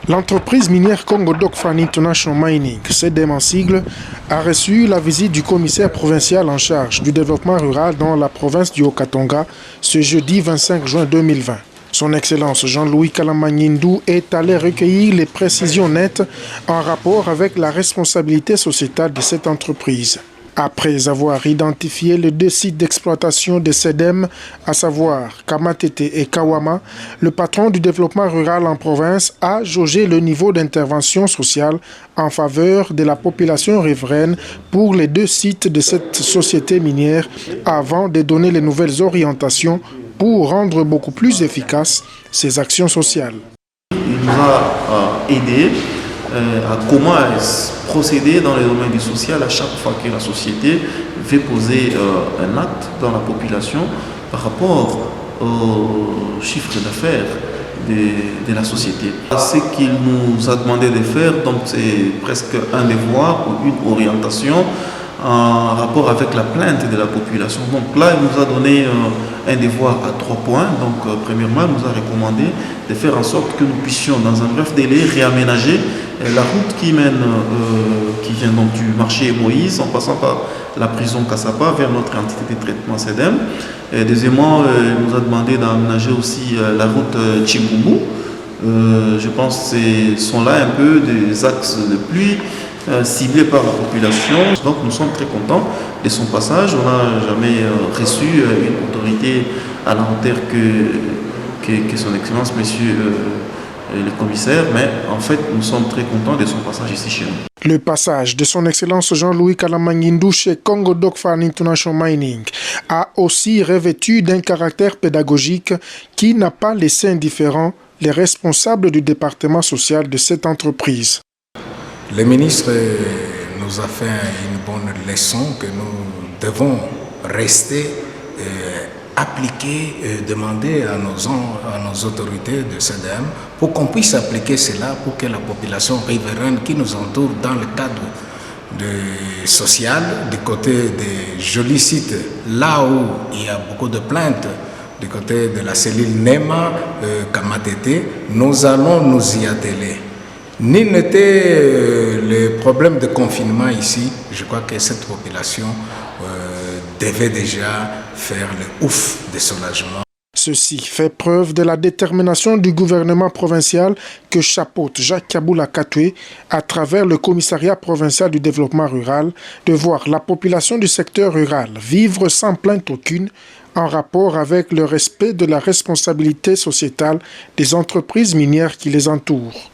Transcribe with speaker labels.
Speaker 1: L'entreprise minière Congo Dokfan International Mining, CDM en sigle, a reçu la visite du commissaire provincial en charge du développement rural dans la province du Haut-Katanga ce jeudi 25 juin 2020. Son Excellence Jean-Louis Kalamanyindou est allé recueillir les précisions nettes en rapport avec la responsabilité sociétale de cette entreprise. Après avoir identifié les deux sites d'exploitation de CDM, à savoir Kamatete et Kawama, le patron du développement rural en province a jaugé le niveau d'intervention sociale en faveur de la population riveraine pour les deux sites de cette société minière avant de donner les nouvelles orientations pour rendre beaucoup plus efficaces ces actions sociales.
Speaker 2: Il nous a aidé à comment procéder dans le domaine du social à chaque fois que la société veut poser un acte dans la population par rapport au chiffre d'affaires de la société. Ce qu'il nous a demandé de faire, donc c'est presque un devoir ou une orientation en rapport avec la plainte de la population. Donc là, il nous a donné un devoir à 3 points. Donc premièrement, il nous a recommandé de faire en sorte que nous puissions, dans un bref délai, réaménager la route qui mène, qui vient donc du marché Moïse, en passant par la prison Kassapa vers notre entité de traitement CDM. Et deuxièmement, il nous a demandé d'aménager aussi la route Tchiboumbou. Je pense que ce sont là un peu des axes de pluie ciblés par la population. Donc nous sommes très contents de son passage. On n'a jamais reçu une autorité à la hauteur que son Excellence, Monsieur le commissaire, mais en fait nous sommes très contents de son passage ici chez nous.
Speaker 1: Le passage de son Excellence Jean-Louis Kalamanyindou chez Congo Dokfan International Mining a aussi revêtu d'un caractère pédagogique qui n'a pas laissé indifférents les responsables du département social de cette entreprise.
Speaker 3: Le ministre nous a fait une bonne leçon que nous devons rester appliquer et demander à nos autorités de CDM pour qu'on puisse appliquer cela pour que la population riveraine qui nous entoure dans le cadre social, du côté des jolis sites, là où il y a beaucoup de plaintes, du côté de la cellule NEMA, Kamatete, nous allons nous y atteler. Ni n'était le problème de confinement ici, je crois que cette population devait déjà faire le ouf de soulagement.
Speaker 1: Ceci fait preuve de la détermination du gouvernement provincial que chapeaute Jacques Kaboula Katoué à travers le commissariat provincial du développement rural de voir la population du secteur rural vivre sans plainte aucune en rapport avec le respect de la responsabilité sociétale des entreprises minières qui les entourent.